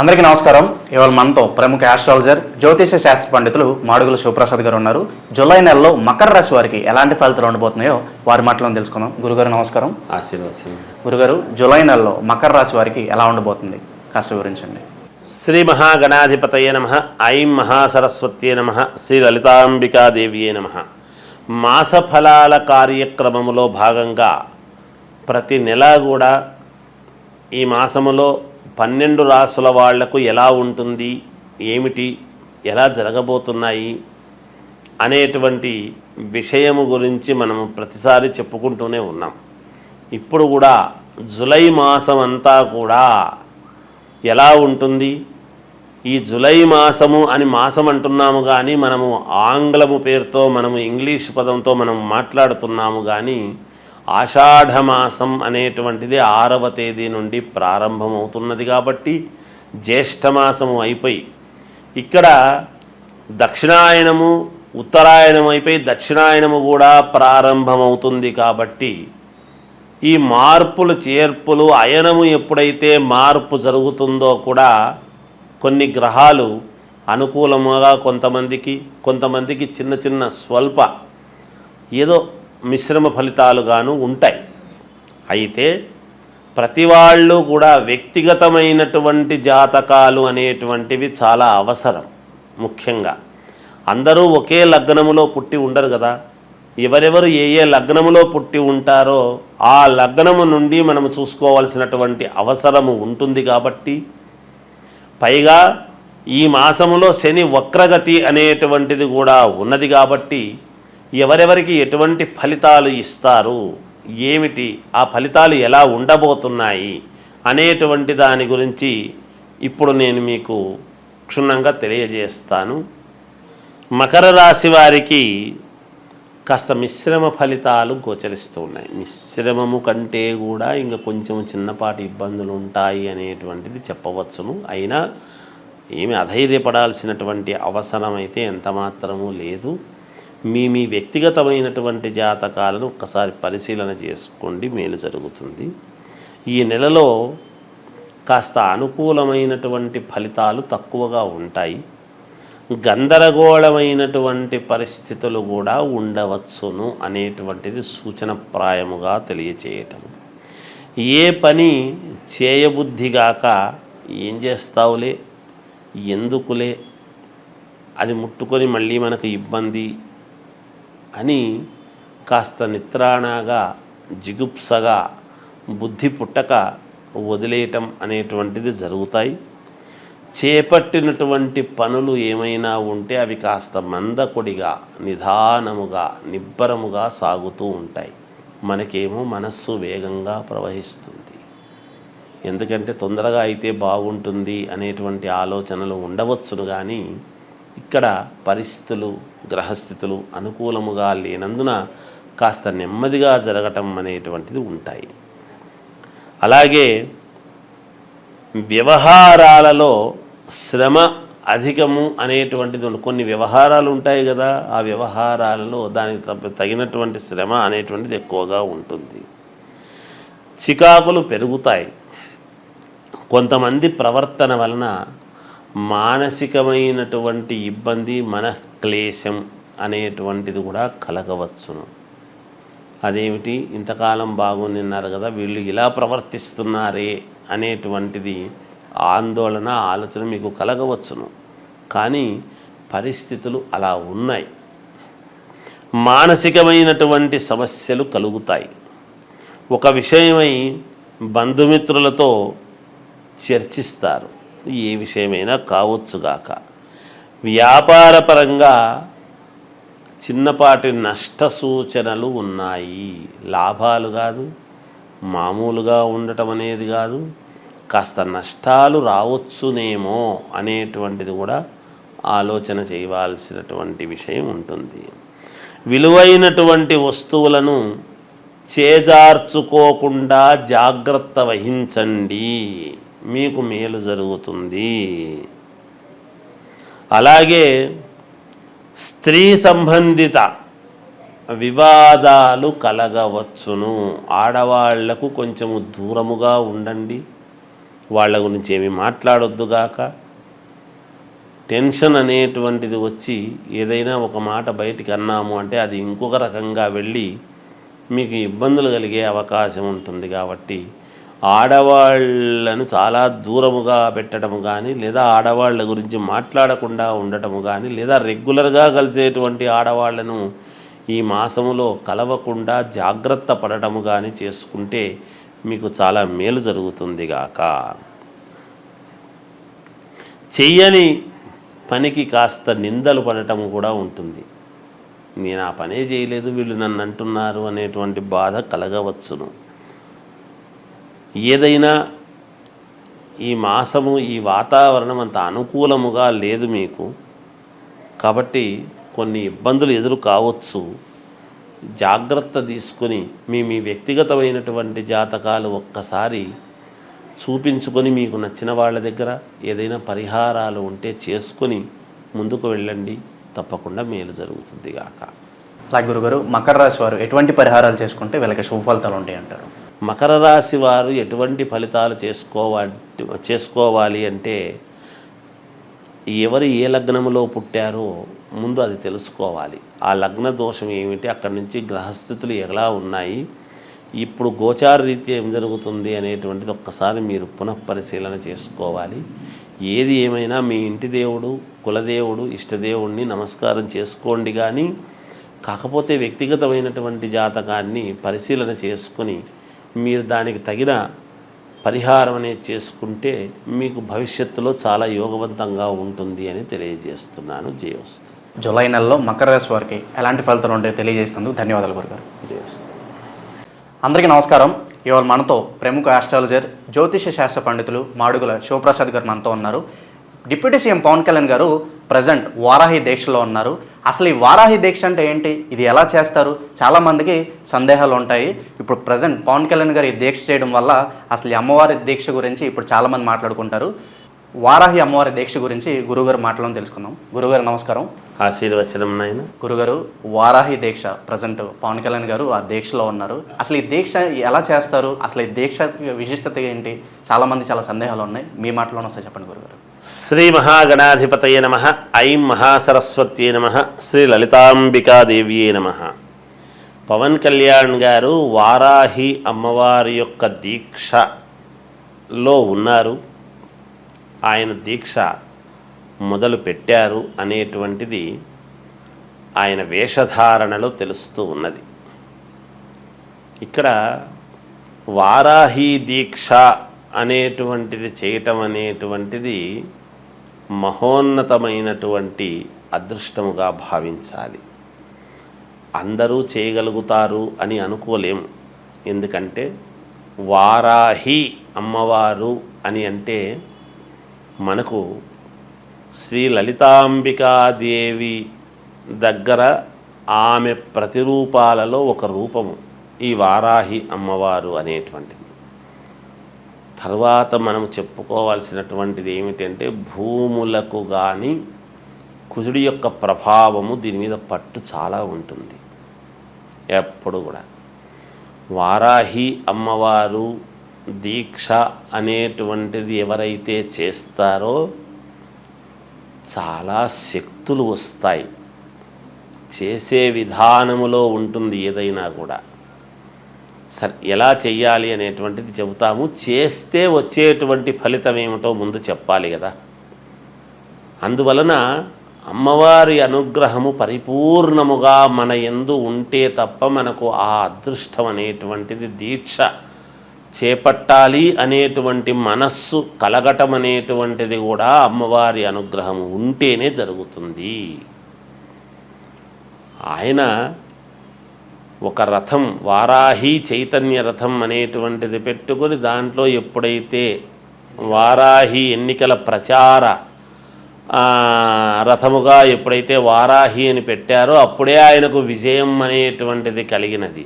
అందరికీ నమస్కారం. ఇవాళ మనతో ప్రముఖ ఆస్ట్రాలజర్ జ్యోతిష శాస్త్ర పండితులు మాడుగుల శివప్రసాద్ గారు ఉన్నారు. జూలై నెలలో మకర రాశి వారికి ఎలాంటి ఫలితాలు ఉండబోతున్నాయో వారి మాటలను తెలుసుకుందాం. గురుగారు నమస్కారం. ఆశీర్వాదం. గురుగారు, జూలై నెలలో మకర రాశి వారికి ఎలా ఉండబోతుంది కాస్త వివరించండి. శ్రీ మహాగణాధిపతయే నమః. ఐం మహాసరస్వత్యే నమః. శ్రీ లలితాంబికాదేవియే నమః. మాస ఫలాల కార్యక్రమములో భాగంగా ప్రతి నెల కూడా ఈ మాసములో 12 రాసుల వాళ్లకు ఎలా ఉంటుంది, ఏమిటి, ఎలా జరగబోతున్నాయి అనేటువంటి విషయము గురించి మనము ప్రతిసారి చెప్పుకుంటూనే ఉన్నాం. ఇప్పుడు కూడా జూలై మాసం అంతా కూడా ఎలా ఉంటుంది, ఈ జూలై మాసము అని మాసం అంటున్నాము కానీ మనము ఆంగ్లము పేరుతో మనము ఇంగ్లీష్ పదంతో మనం మాట్లాడుతున్నాము కానీ ఆషాఢమాసం అనేటువంటిది 6వ తేదీ నుండి ప్రారంభమవుతున్నది కాబట్టి జ్యేష్ఠమాసము అయిపోయి ఇక్కడ దక్షిణాయనము ఉత్తరాయణం అయిపోయి దక్షిణాయనము కూడా ప్రారంభమవుతుంది కాబట్టి ఈ మార్పులు చేర్పులు అయనము ఎప్పుడైతే మార్పు జరుగుతుందో కూడా కొన్ని గ్రహాలు అనుకూలముగా కొంతమందికి చిన్న చిన్న స్వల్ప ఏదో మిశ్రమ ఫలితాలుగాను ఉంటాయి. అయితే ప్రతి వాళ్ళు కూడా వ్యక్తిగతమైనటువంటి జాతకాలు అనేటువంటివి చాలా అవసరం. ముఖ్యంగా అందరూ ఒకే లగ్నములో పుట్టి ఉండరు కదా. ఎవరెవరు ఏ లగ్నములో పుట్టి ఉంటారో ఆ లగ్నము నుండి మనము చూసుకోవాల్సినటువంటి అవసరము ఉంటుంది. కాబట్టి పైగా ఈ మాసములో శని వక్రగతి అనేటువంటిది కూడా ఉన్నది కాబట్టి ఎవరెవరికి ఎటువంటి ఫలితాలు ఇస్తారు, ఏమిటి, ఆ ఫలితాలు ఎలా ఉండబోతున్నాయి అనేటువంటి దాని గురించి ఇప్పుడు నేను మీకు క్షుణ్ణంగా తెలియజేస్తాను. మకర రాశి వారికి కాస్త మిశ్రమ ఫలితాలు గోచరిస్తూ ఉన్నాయి. మిశ్రమము కంటే కూడా ఇంకా కొంచెం చిన్నపాటి ఇబ్బందులు ఉంటాయి అనేటువంటిది చెప్పవచ్చును. అయినా ఏమి అధైర్యపడాల్సినటువంటి అవసరం అయితే ఎంతమాత్రమూ లేదు. మీ వ్యక్తిగతమైనటువంటి జాతకాలను ఒక్కసారి పరిశీలన చేసుకోండి, మేలు జరుగుతుంది. ఈ నెలలో కాస్త అనుకూలమైనటువంటి ఫలితాలు తక్కువగా ఉంటాయి. గందరగోళమైనటువంటి పరిస్థితులు కూడా ఉండవచ్చును అనేటువంటిది సూచనప్రాయముగా తెలియచేయటం. ఏ పని చేయబుద్ధిగాక ఏం చేస్తావులే, ఎందుకులే, అది ముట్టుకొని మళ్ళీ మనకు ఇబ్బంది అని కాస్త నిత్రాణగా జిగుప్సగా బుద్ధి పుట్టక వదిలేయటం అనేటువంటిది జరుగుతాయి. చేపట్టినటువంటి పనులు ఏమైనా ఉంటే అవి కాస్త మందకొడిగా నిదానముగా నిబ్బరముగా సాగుతూ ఉంటాయి. మనకేమో మనస్సు వేగంగా ప్రవహిస్తుంది. ఎందుకంటే తొందరగా అయితే బాగుంటుంది అనేటువంటి ఆలోచనలు ఉండవచ్చును. కానీ ఇక్కడ పరిస్థితులు గ్రహస్థితులు అనుకూలముగా లేనందున కాస్త నెమ్మదిగా జరగటం అనేటువంటిది ఉంటాయి. అలాగే వ్యవహారాలలో శ్రమ అధికము అనేటువంటిది కొన్ని వ్యవహారాలు ఉంటాయి కదా, ఆ వ్యవహారాలలో దానికి తగినటువంటి శ్రమ అనేటువంటిది ఎక్కువగా ఉంటుంది. చికాకులు పెరుగుతాయి. కొంతమంది ప్రవర్తన వలన మానసికమైనటువంటి ఇబ్బంది, మనఃక్లేశం అనేటువంటిది కూడా కలగవచ్చును. అదేమిటి, ఇంతకాలం బాగున్నారు కదా, వీళ్ళు ఇలా ప్రవర్తిస్తున్నారే అనేటువంటిది ఆందోళన ఆలోచన మీకు కలగవచ్చును. కానీ పరిస్థితులు అలా ఉన్నాయి. మానసికమైనటువంటి సమస్యలు కలుగుతాయి. ఒక విషయమై బంధుమిత్రులతో చర్చిస్తారు, ఏ విషయమైనా కావచ్చుగాక. వ్యాపారపరంగా చిన్నపాటి నష్ట సూచనలు ఉన్నాయి. లాభాలు కాదు, మామూలుగా ఉండటం అనేది కాదు, కాస్త నష్టాలు రావచ్చునేమో అనేటువంటిది కూడా ఆలోచన చేయవలసినటువంటి విషయం ఉంటుంది. విలువైనటువంటి వస్తువులను చేజార్చుకోకుండా జాగ్రత్త వహించండి, మీకు మేలు జరుగుతుంది. అలాగే స్త్రీ సంబంధిత వివాదాలు కలగవచ్చును. ఆడవాళ్లకు కొంచెము దూరముగా ఉండండి. వాళ్ళ గురించి ఏమీ మాట్లాడొద్దుగాక. టెన్షన్ అనేటువంటిది వచ్చి ఏదైనా ఒక మాట బయటికి అన్నాము అంటే అది ఇంకొక రకంగా వెళ్ళి మీకు ఇబ్బందులు కలిగే అవకాశం ఉంటుంది. కాబట్టి ఆడవాళ్ళను చాలా దూరముగా పెట్టడము కానీ, లేదా ఆడవాళ్ళ గురించి మాట్లాడకుండా ఉండటము కానీ, లేదా రెగ్యులర్గా కలిసేటువంటి ఆడవాళ్లను ఈ మాసములో కలవకుండా జాగ్రత్త పడటము కానీ చేసుకుంటే మీకు చాలా మేలు జరుగుతుంది గాక. చెయ్యని పనికి కాస్త నిందలు పడటము కూడా ఉంటుంది. నేను ఆ పనే చేయలేదు, వీళ్ళు నన్ను అంటున్నారు అనేటువంటి బాధ కలగవచ్చును. ఏదైనా ఈ మాసము ఈ వాతావరణం అంత అనుకూలముగా లేదు మీకు, కాబట్టి కొన్ని ఇబ్బందులు ఎదురు కావచ్చు. జాగ్రత్త తీసుకొని మీ వ్యక్తిగతమైనటువంటి జాతకాలు ఒక్కసారి చూపించుకొని మీకు నచ్చిన వాళ్ళ దగ్గర ఏదైనా పరిహారాలు ఉంటే చేసుకొని ముందుకు వెళ్ళండి, తప్పకుండా మేలు జరుగుతుంది గాక. అలాగే గురుగారు, మకర రాశి వారు ఎటువంటి పరిహారాలు చేసుకుంటే వీళ్ళకి శుభ ఫలితాలు ఉంటాయి అంటారు? మకర రాశి వారు ఎటువంటి ఫలితాలు చేసుకోవాలి అంటే, ఎవరు ఏ లగ్నములో పుట్టారో ముందు అది తెలుసుకోవాలి. ఆ లగ్న దోషం ఏమిటి, అక్కడి నుంచి గ్రహస్థితులు ఎలా ఉన్నాయి, ఇప్పుడు గోచార రీత్యా ఏం జరుగుతుంది అనేటువంటిది ఒక్కసారి మీరు పునఃపరిశీలన చేసుకోవాలి. ఏది ఏమైనా మీ ఇంటి దేవుడు, కులదేవుడు, ఇష్టదేవుడిని నమస్కారం చేసుకోండి. కానీ కాకపోతే వ్యక్తిగతమైనటువంటి జాతకాన్ని పరిశీలన చేసుకొని మీరు దానికి తగిన పరిహారం అనేది చేసుకుంటే మీకు భవిష్యత్తులో చాలా యోగవంతంగా ఉంటుంది అని తెలియజేస్తున్నాను. జయోస్తు. జూలై నెలలో మకర రాశి వారికి ఎలాంటి ఫలితాలు ఉంటాయో తెలియజేసినందుకు ధన్యవాదాలు గురుగారు. జయోస్తు. అందరికీ నమస్కారం. ఇవాళ మనతో ప్రముఖ ఆస్ట్రాలజర్, జ్యోతిష శాస్త్ర పండితులు మాడుగుల శివప్రసాద్ గారు మనతో ఉన్నారు. డిప్యూటీ సీఎం పవన్ కళ్యాణ్ గారు ప్రజెంట్ వారాహి దీక్షలో ఉన్నారు. అసలు ఈ వారాహి దీక్ష అంటే ఏంటి, ఇది ఎలా చేస్తారు, చాలామందికి సందేహాలు ఉంటాయి. ఇప్పుడు ప్రజెంట్ పవన్ కళ్యాణ్ గారు ఈ దీక్ష చేయడం వల్ల అసలు ఈ అమ్మవారి దీక్ష గురించి ఇప్పుడు చాలామంది మాట్లాడుకుంటారు. వారాహి అమ్మవారి దీక్ష గురించి గురుగారు మాటలను తెలుసుకుందాం. గురుగారు నమస్కారం. ఆశీర్వచనం నాయన. గురుగారు, వారాహి దీక్ష ప్రజెంట్ పవన్ కళ్యాణ్ గారు ఆ దీక్షలో ఉన్నారు. అసలు ఈ దీక్ష ఎలా చేస్తారు, అసలు ఈ దీక్ష విశిష్టత ఏంటి, చాలామంది చాలా సందేహాలు ఉన్నాయి. మీ మాటలోనే వస్తాయి, చెప్పండి గురుగారు. శ్రీ మహాగణాధిపతయే నమః. ఐం మహాసరస్వత్యే నమః. శ్రీ లలితాంబికాదేవియే నమః. పవన్ కళ్యాణ్ గారు వారాహి అమ్మవారి యొక్క దీక్షలో ఉన్నారు. ఆయన దీక్ష మొదలు పెట్టారు అనేటువంటిది ఆయన వేషధారణలో తెలుస్తూ ఉన్నది. ఇక్కడ వారాహి దీక్ష అనేటువంటిది చేయటం అనేటువంటిది మహోన్నతమైనటువంటి అదృష్టముగా భావించాలి. అందరూ చేయగలుగుతారు అని అనుకోలేము. ఎందుకంటే వారాహి అమ్మవారు అని అంటే మనకు శ్రీ లలితాంబికాదేవి దగ్గర ఆమె ప్రతిరూపాలలో ఒక రూపము ఈ వారాహి అమ్మవారు అనేటువంటిది. తర్వాత మనం చెప్పుకోవాల్సినటువంటిది ఏమిటంటే, భూములకు కానీ కుజుడి యొక్క ప్రభావము దీని మీద పట్టు చాలా ఉంటుంది. ఎప్పుడు కూడా వారాహి అమ్మవారు దీక్ష అనేటువంటిది ఎవరైతే చేస్తారో చాలా శక్తులు వస్తాయి. చేసే విధానములో ఉంటుంది ఏదైనా కూడా. సరే, ఎలా చెయ్యాలి అనేటువంటిది చెబుతాము. చేస్తే వచ్చేటువంటి ఫలితం ఏమిటో ముందు చెప్పాలి కదా. అందువలన అమ్మవారి అనుగ్రహము పరిపూర్ణముగా మన యందు ఉంటే తప్ప మనకు ఆ అదృష్టం అనేటువంటిది, దీక్ష చేపట్టాలి అనేటువంటి మనస్సు కలగటం అనేటువంటిది కూడా అమ్మవారి అనుగ్రహం ఉంటేనే జరుగుతుంది. ఆయన ఒక రథం, వారాహి చైతన్య రథం అనేటువంటిది పెట్టుకొని దాంట్లో ఎప్పుడైతే వారాహి ఎన్నికల ప్రచార రథముగా ఎప్పుడైతే వారాహి అని పెట్టారో అప్పుడే ఆయనకు విజయం అనేటువంటిది కలిగినది.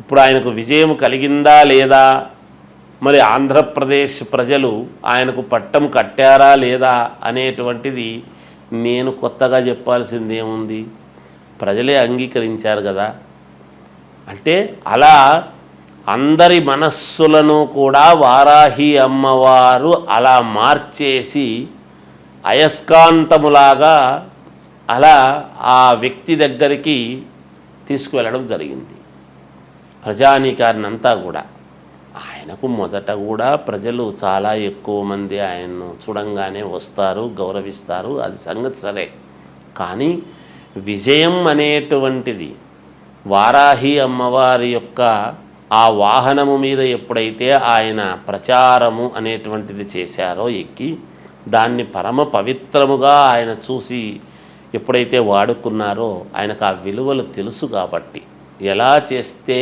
ఇప్పుడు ఆయనకు విజయం కలిగిందా లేదా, మరి ఆంధ్రప్రదేశ్ ప్రజలు ఆయనకు పట్టం కట్టారా లేదా అనేటువంటిది నేను కొత్తగా చెప్పాల్సింది ఏముంది, ప్రజలే అంగీకరించారు కదా. అంటే అలా అందరి మనస్సులను కూడా వారాహి అమ్మవారు అలా మార్చేసి అయస్కాంతములాగా అలా ఆ వ్యక్తి దగ్గరికి తీసుకువెళ్ళడం జరిగింది. ప్రజానీకాన్ని అంతా కూడా ఆయనకు మొదట కూడా ప్రజలు చాలా ఎక్కువ మంది ఆయన్ను చూడంగానే వస్తారు, గౌరవిస్తారు, అది సంగతి సరే. కానీ విజయం అనేటువంటిది వారాహి అమ్మవారి యొక్క ఆ వాహనము మీద ఎప్పుడైతే ఆయన ప్రచారము అనేటువంటిది చేశారో ఎక్కి, దాన్ని పరమ పవిత్రముగా ఆయన చూసి ఎప్పుడైతే వాడుకున్నారో ఆయనకు ఆ విలువలు తెలుసు కాబట్టి, ఎలా చేస్తే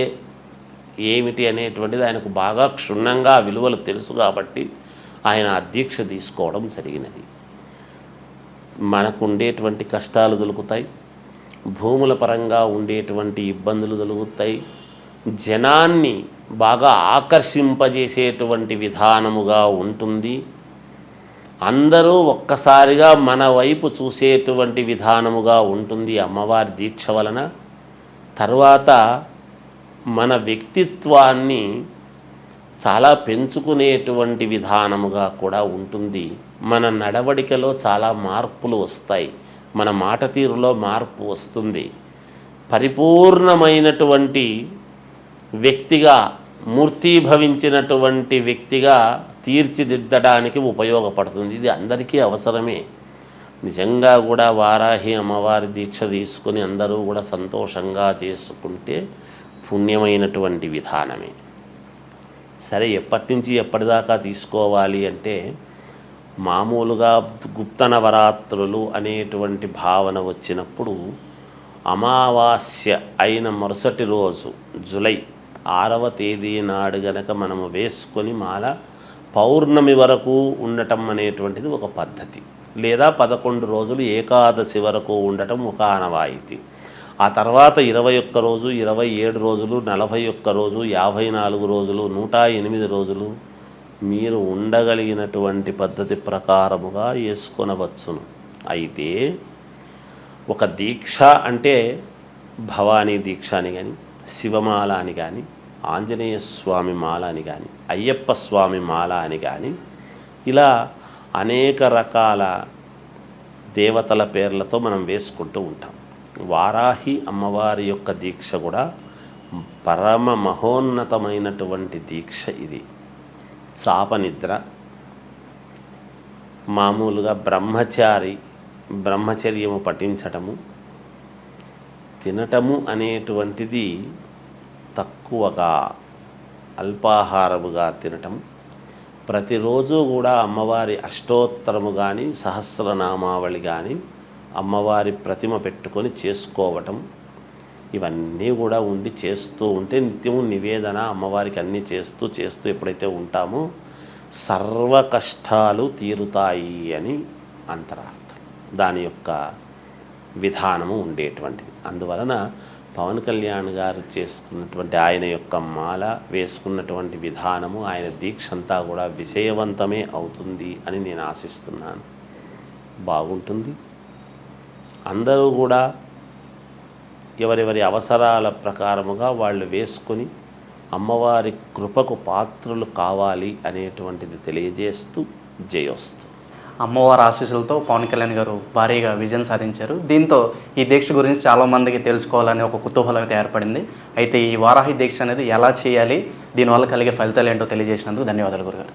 ఏమిటి అనేటువంటిది ఆయనకు బాగా క్షుణ్ణంగా ఆ విలువలు తెలుసు కాబట్టి ఆయన ఆ దీక్ష తీసుకోవడం జరిగినది. మనకు ఉండేటువంటి కష్టాలు దొరుకుతాయి, భూముల పరంగా ఉండేటువంటి ఇబ్బందులు దొరుకుతాయి, జనాన్ని బాగా ఆకర్షింపజేసేటువంటి విధానముగా ఉంటుంది, అందరూ ఒక్కసారిగా మన వైపు చూసేటువంటి విధానముగా ఉంటుంది అమ్మవారి దీక్ష వలన. తర్వాత మన వ్యక్తిత్వాన్ని చాలా పెంచుకునేటువంటి విధానముగా కూడా ఉంటుంది. మన నడవడికలో చాలా మార్పులు వస్తాయి, మన మాట తీరులో మార్పు వస్తుంది. పరిపూర్ణమైనటువంటి వ్యక్తిగా, మూర్తీభవించినటువంటి వ్యక్తిగా తీర్చిదిద్దడానికి ఉపయోగపడుతుంది. ఇది అందరికీ అవసరమే. నిజంగా కూడా వారాహి అమ్మవారి దీక్ష తీసుకొని అందరూ కూడా సంతోషంగా చేసుకుంటే పుణ్యమైనటువంటి విధానమే. సరే, ఎప్పటి నుంచి ఎప్పటిదాకా తీసుకోవాలి అంటే, మామూలుగా గుప్త నవరాత్రులు అనేటువంటి భావన వచ్చినప్పుడు అమావాస్య అయిన మరుసటి రోజు జూలై 6వ తేదీ నాడు గనక మనము వేసుకొని మాల పౌర్ణమి వరకు ఉండటం అనేటువంటిది ఒక పద్ధతి. లేదా 11 రోజులు ఏకాదశి వరకు ఉండటం ఒక ఆనవాయితీ. ఆ తర్వాత 21 రోజు, 27 రోజులు, 41 రోజు, 54 రోజులు, 108 రోజులు మీరు ఉండగలిగినటువంటి పద్ధతి ప్రకారముగా వేసుకొనవచ్చును. అయితే ఒక దీక్ష అంటే భవానీ దీక్ష అని కానీ, శివమాల అని కానీ, ఆంజనేయ స్వామి మాల అని కానీ, అయ్యప్ప స్వామి మాల అని కానీ, ఇలా అనేక రకాల దేవతల పేర్లతో మనం వేసుకుంటూ ఉంటాం. వారాహి అమ్మవారి యొక్క దీక్ష కూడా పరమ మహోన్నతమైనటువంటి దీక్ష. ఇది చాపనిద్ర, మామూలుగా బ్రహ్మచర్యము పఠించటము, తినటము అనేటువంటిది తక్కువగా, అల్పాహారముగా తినటం, ప్రతిరోజు కూడా అమ్మవారి అష్టోత్తరము కానీ, సహస్రనామావళి కానీ, అమ్మవారి ప్రతిమ పెట్టుకొని చేసుకోవటం, ఇవన్నీ కూడా ఉండి చేస్తూ ఉంటే నిత్యము నివేదన అమ్మవారికి అన్నీ చేస్తూ ఎప్పుడైతే ఉంటామో సర్వ కష్టాలు తీరుతాయి అని అంతరార్థం. దాని యొక్క విధానము ఉండేటువంటిది. అందువలన పవన్ కళ్యాణ్ గారు చేసుకున్నటువంటి ఆయన యొక్క మాల వేసుకున్నటువంటి విధానము, ఆయన దీక్ష అంతా కూడా విజయవంతమే అవుతుంది అని నేను ఆశిస్తున్నాను. బాగుంటుంది. అందరూ కూడా ఎవరెవరి అవసరాల ప్రకారముగా వాళ్ళు వేసుకొని అమ్మవారి కృపకు పాత్రులు కావాలి అనేటువంటిది తెలియజేస్తూ జయోస్తు. అమ్మవారి ఆశీస్సులతో పవన్ కళ్యాణ్ గారు భారీగా విజయం సాధించారు. దీంతో ఈ దీక్ష గురించి చాలామందికి తెలుసుకోవాలనే ఒక కుతూహలం అయితే ఏర్పడింది. అయితే ఈ వారాహి దీక్ష అనేది ఎలా చేయాలి, దీనివల్ల కలిగే ఫలితాలు ఏంటో తెలియజేసినందుకు ధన్యవాదాలు గురుగారు.